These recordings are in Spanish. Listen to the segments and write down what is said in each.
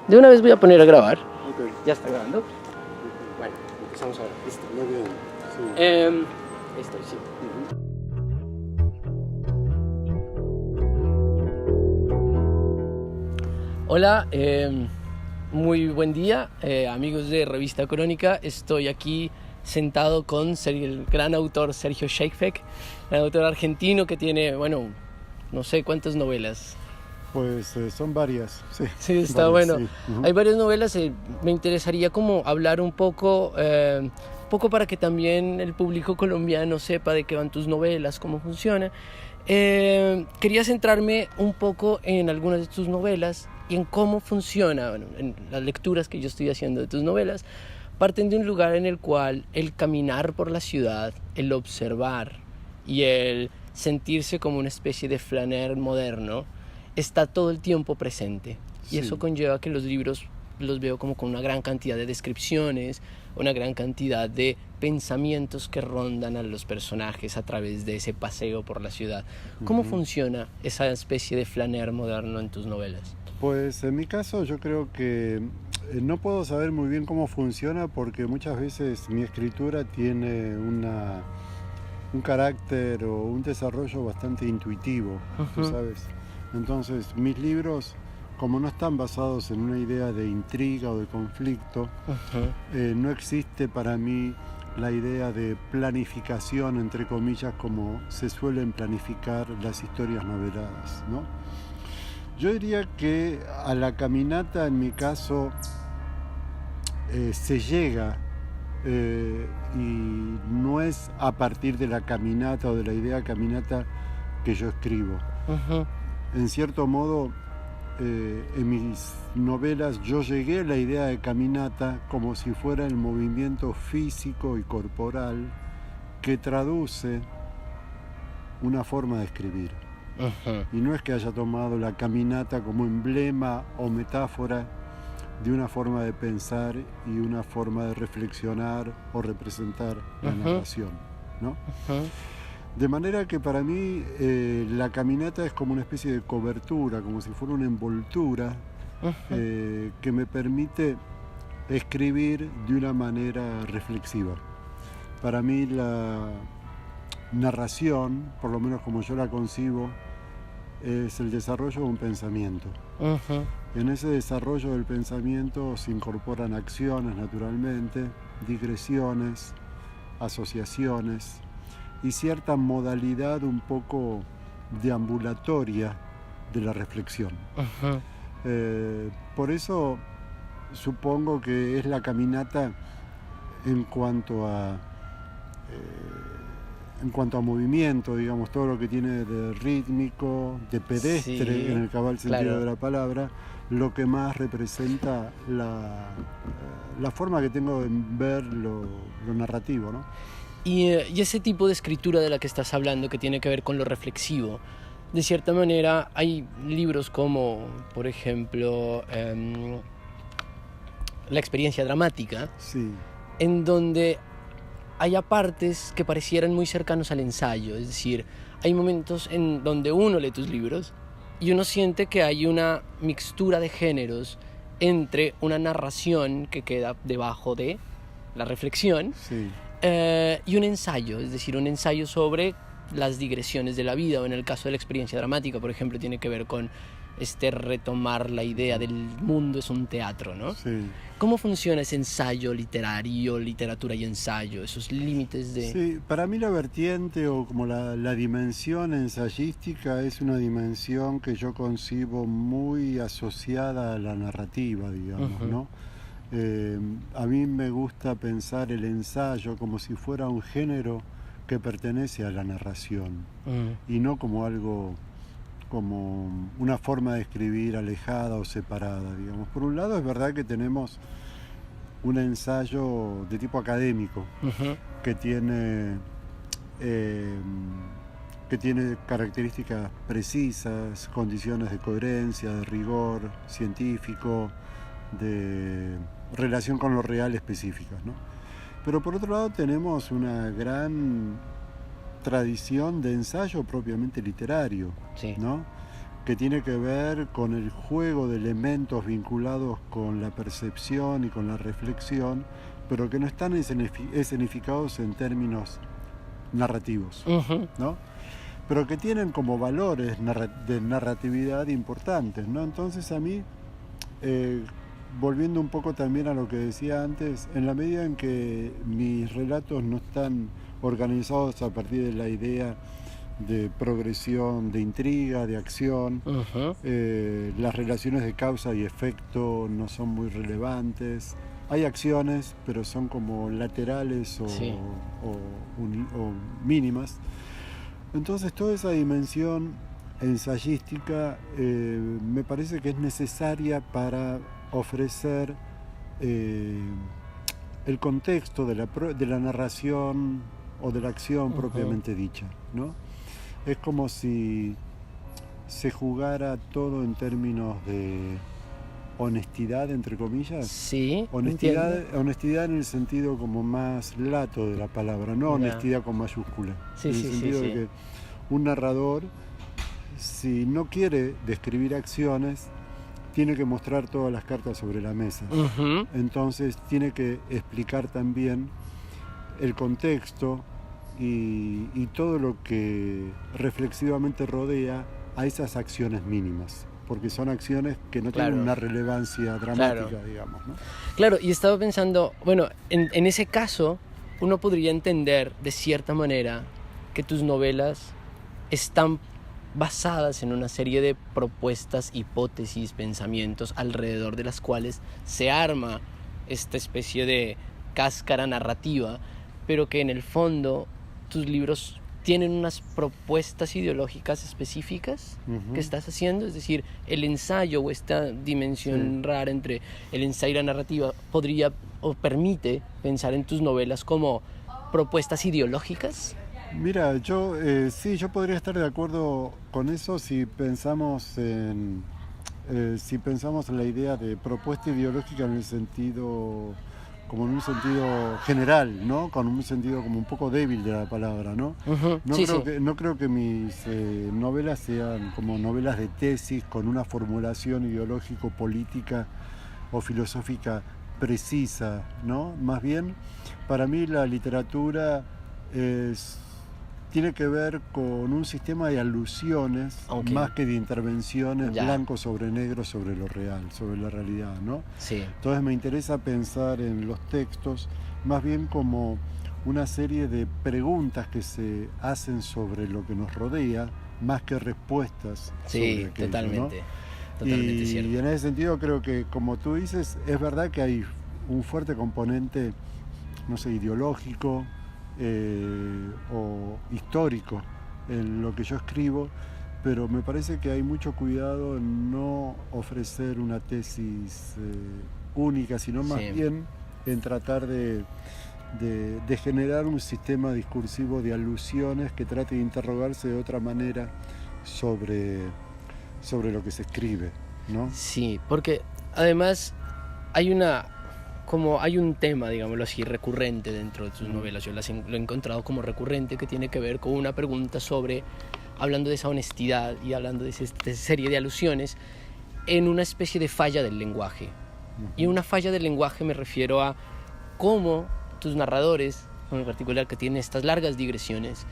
De una vez voy a poner a grabar. Ok. ¿Ya está grabando? Bueno, empezamos ahora. Listo. Muy bien. Sí. Estoy, sí. Hola, muy buen día, amigos de Revista Crónica. Estoy aquí sentado con el gran autor Sergio Scheifeck, un autor argentino que tiene, bueno, no sé cuántas novelas. Pues son varias, sí. Sí, está Varias, bueno. sí. Hay varias novelas. Me interesaría como hablar un poco para que también el público colombiano sepa de qué van tus novelas, cómo funciona. Quería centrarme un poco en algunas de tus novelas y en cómo funciona. Bueno, en las lecturas que yo estoy haciendo de tus novelas parten de un lugar en el cual el caminar por la ciudad, el observar y el sentirse como una especie de flaner moderno está todo el tiempo presente. Y Sí. eso conlleva que los libros los veo como con una gran cantidad de descripciones, una gran cantidad de pensamientos que rondan a los personajes a través de ese paseo por la ciudad. ¿Cómo funciona esa especie de flaner moderno en tus novelas? Pues en mi caso yo creo que no puedo saber muy bien cómo funciona porque muchas veces mi escritura tiene un carácter o un desarrollo bastante intuitivo, tú sabes. Entonces mis libros, como no están basados en una idea de intriga o de conflicto, no existe para mí la idea de planificación, entre comillas, como se suelen planificar las historias noveladas, ¿no? Yo diría que a la caminata, en mi caso, se llega y no es a partir de la caminata o de la idea caminata que yo escribo. En cierto modo, en mis novelas yo llegué a la idea de caminata como si fuera el movimiento físico y corporal que traduce una forma de escribir. Y no es que haya tomado la caminata como emblema o metáfora de una forma de pensar y una forma de reflexionar o representar la narración, ¿no? De manera que para mí la caminata es como una especie de cobertura, como si fuera una envoltura que me permite escribir de una manera reflexiva. Para mí la narración, por lo menos como yo la concibo, es el desarrollo de un pensamiento. En ese desarrollo del pensamiento se incorporan acciones, naturalmente, digresiones, asociaciones y cierta modalidad un poco deambulatoria de la reflexión. Por eso supongo que es la caminata en cuanto a movimiento, digamos, todo lo que tiene de rítmico, de pedestre, Sí, en el cabal sentido claro. de la palabra, lo que más representa la forma que tengo de ver lo narrativo, ¿no? Y ese tipo de escritura de la que estás hablando, que tiene que ver con lo reflexivo, de cierta manera hay libros como, por ejemplo, La experiencia dramática, Sí, en donde hay partes que parecieran muy cercanos al ensayo. Es decir, hay momentos en donde uno lee tus libros y uno siente que hay una mixtura de géneros entre una narración que queda debajo de la reflexión sí. y un ensayo, es decir, un ensayo sobre las digresiones de la vida, o en el caso de la experiencia dramática, por ejemplo, tiene que ver con retomar la idea del mundo es un teatro, ¿no? Sí. ¿Cómo funciona ese ensayo literario, literatura y ensayo, esos límites de...? Sí, para mí la vertiente o como la dimensión ensayística es una dimensión que yo concibo muy asociada a la narrativa, digamos, ¿no? A mí me gusta pensar el ensayo como si fuera un género que pertenece a la narración y no como algo, como una forma de escribir alejada o separada, digamos. Por un lado es verdad que tenemos un ensayo de tipo académico que tiene características precisas, condiciones de coherencia, de rigor científico, de relación con lo real específicas, ¿no? Pero por otro lado tenemos una gran tradición de ensayo propiamente literario, Sí. ¿no? que tiene que ver con el juego de elementos vinculados con la percepción y con la reflexión, pero que no están escenificados en términos narrativos, ¿no? Pero que tienen como valores de narratividad importantes, ¿no? Entonces a mí, volviendo un poco también a lo que decía antes, en la medida en que mis relatos no están organizados a partir de la idea de progresión, de intriga, de acción, las relaciones de causa y efecto no son muy relevantes. Hay acciones, pero son como laterales o mínimas. Entonces toda esa dimensión ensayística me parece que es necesaria para ofrecer el contexto de la narración o de la acción propiamente dicha, ¿no? Es como si se jugara todo en términos de honestidad, entre comillas. Sí, honestidad en el sentido como más lato de la palabra, no honestidad con mayúscula. Sí, en el sentido de que un narrador, si no quiere describir acciones, tiene que mostrar todas las cartas sobre la mesa. Entonces tiene que explicar también el contexto y todo lo que reflexivamente rodea a esas acciones mínimas, porque son acciones que no tienen una relevancia dramática, digamos, ¿no? Claro, y estaba pensando, bueno, en ese caso uno podría entender de cierta manera que tus novelas están basadas en una serie de propuestas, hipótesis, pensamientos alrededor de las cuales se arma esta especie de cáscara narrativa, pero que en el fondo tus libros tienen unas propuestas ideológicas específicas que estás haciendo, es decir, el ensayo o esta dimensión rara entre el ensayo y la narrativa podría o permite pensar en tus novelas como propuestas ideológicas. Mira, yo podría estar de acuerdo con eso si pensamos en la idea de propuesta ideológica en un sentido general, ¿no? Con un sentido como un poco débil de la palabra, ¿no? No creo que mis novelas sean como novelas de tesis con una formulación ideológico-política o filosófica precisa, ¿no? Más bien, para mí la literatura tiene que ver con un sistema de alusiones, más que de intervenciones blanco sobre negro sobre lo real, sobre la realidad, ¿no? Sí. Entonces me interesa pensar en los textos más bien como una serie de preguntas que se hacen sobre lo que nos rodea, más que respuestas sobre aquello, totalmente, ¿no? Totalmente cierto. Y en ese sentido creo que, como tú dices, es verdad que hay un fuerte componente, no sé, ideológico o histórico en lo que yo escribo, pero me parece que hay mucho cuidado en no ofrecer una tesis única, sino más bien en tratar de generar un sistema discursivo de alusiones que trate de interrogarse de otra manera sobre lo que se escribe, ¿no? Sí, porque además hay un tema, digámoslo así, recurrente dentro de tus novelas. Yo lo he encontrado como recurrente, que tiene que ver con una pregunta sobre, hablando de esa honestidad y hablando de esa serie de alusiones, en una especie de falla del lenguaje. Y una falla del lenguaje me refiero a cómo tus narradores, en particular que tienen estas largas digresiones,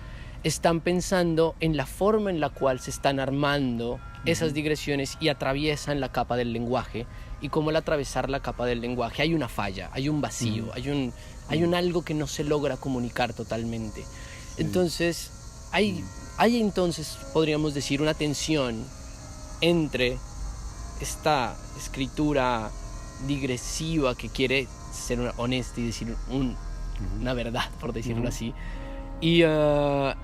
están pensando en la forma en la cual se están armando esas digresiones y atraviesan la capa del lenguaje, y cómo al atravesar la capa del lenguaje hay una falla, hay un vacío, hay un algo que no se logra comunicar totalmente. Entonces, hay entonces, podríamos decir, una tensión entre esta escritura digresiva que quiere ser honesta y decir una verdad, por decirlo así, y la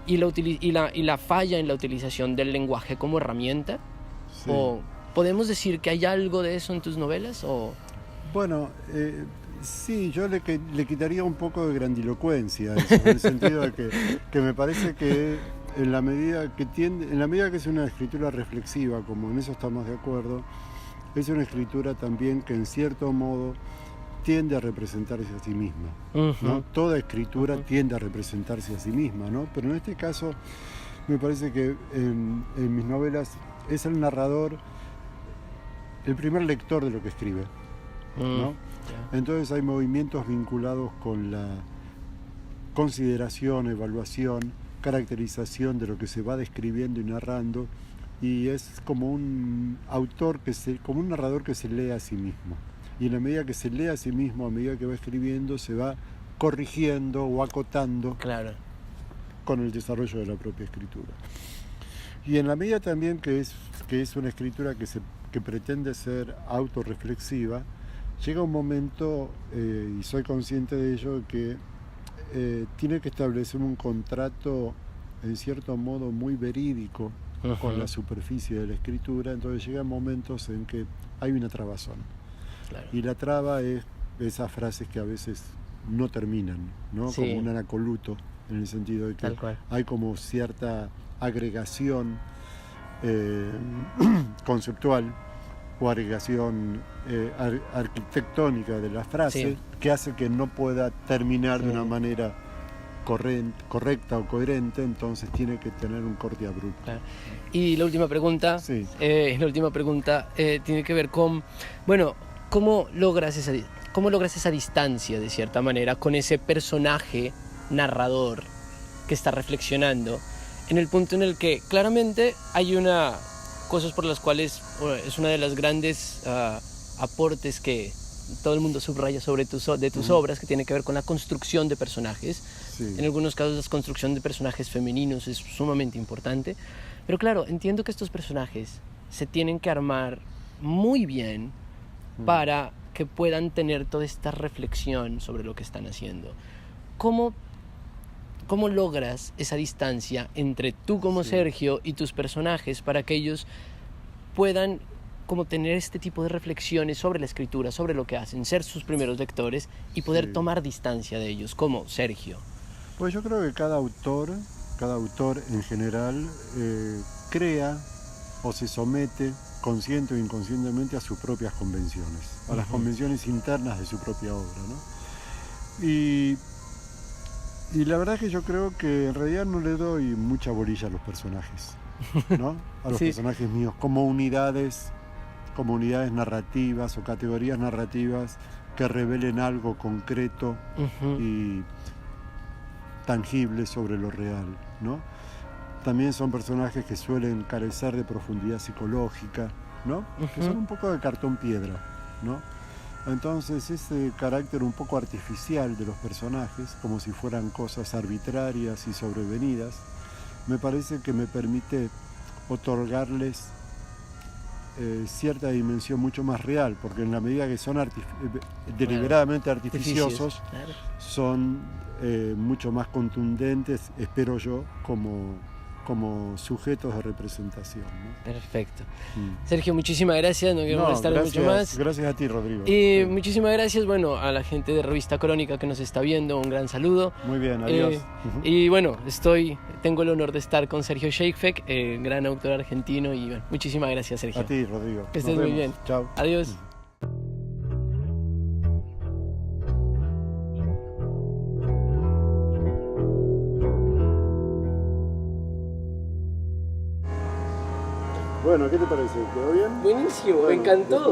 falla en la utilización del lenguaje como herramienta. ¿O podemos decir que hay algo de eso en tus novelas? ¿O? Bueno, sí, yo le quitaría un poco de grandilocuencia a eso, en el sentido de que me parece que en la medida que es una escritura reflexiva, como en eso estamos de acuerdo, es una escritura también que en cierto modo tiende a representarse a sí misma, ¿no? Toda escritura tiende a representarse a sí misma, ¿no? Pero en este caso me parece que en mis novelas es el narrador, el primer lector de lo que escribe, ¿no? Entonces hay movimientos vinculados con la consideración, evaluación, caracterización de lo que se va describiendo y narrando, y es como un autor como un narrador que se lee a sí mismo. Y en la medida que se lee a sí mismo, a medida que va escribiendo, se va corrigiendo o acotando con el desarrollo de la propia escritura. Y en la medida también que es una escritura que pretende ser autorreflexiva, llega un momento, y soy consciente de ello, que tiene que establecer un contrato, en cierto modo, muy verídico con la superficie de la escritura. Entonces llegan momentos en que hay una trabazón. Y la traba es esas frases que a veces no terminan, ¿no? Como un anacoluto, en el sentido de que hay como cierta agregación conceptual o agregación arquitectónica de la frase que hace que no pueda terminar de una manera correcta o coherente, entonces tiene que tener un corte abrupto. Y la última pregunta, tiene que ver con, bueno, ¿cómo logras esa distancia, de cierta manera, con ese personaje narrador que está reflexionando, en el punto en el que claramente hay cosas por las cuales es una de las grandes aportes que todo el mundo subraya de tus obras, que tiene que ver con la construcción de personajes. En algunos casos la construcción de personajes femeninos es sumamente importante, pero claro, entiendo que estos personajes se tienen que armar muy bien para que puedan tener toda esta reflexión sobre lo que están haciendo. ¿Cómo logras esa distancia entre tú como Sergio y tus personajes para que ellos puedan como tener este tipo de reflexiones sobre la escritura, sobre lo que hacen, ser sus primeros lectores y poder tomar distancia de ellos, como Sergio? Pues yo creo que cada autor en general crea o se somete consciente o inconscientemente a sus propias convenciones, a las convenciones internas de su propia obra, ¿no? Y la verdad es que yo creo que en realidad no le doy mucha bolilla a los personajes, ¿no? A los personajes míos como unidades narrativas o categorías narrativas que revelen algo concreto y tangible sobre lo real, ¿no? También son personajes que suelen carecer de profundidad psicológica, ¿no? Que son un poco de cartón piedra, ¿no? Entonces ese carácter un poco artificial de los personajes, como si fueran cosas arbitrarias y sobrevenidas, me parece que me permite otorgarles cierta dimensión mucho más real, porque en la medida que son deliberadamente artificiosos, son mucho más contundentes, espero yo, como sujetos de representación, ¿no? Perfecto. Sergio, muchísimas gracias, no quiero molestar mucho más. Gracias a ti, Rodrigo. Y muchísimas gracias, bueno, a la gente de Revista Crónica que nos está viendo, un gran saludo. Muy bien, adiós. Y bueno, tengo el honor de estar con Sergio Sheikfek, gran autor argentino, y bueno, muchísimas gracias, Sergio. A ti, Rodrigo. Que estés muy bien. Chao. Adiós. Bueno, ¿qué te parece? ¿Quedó bien? Buenísimo, me encantó.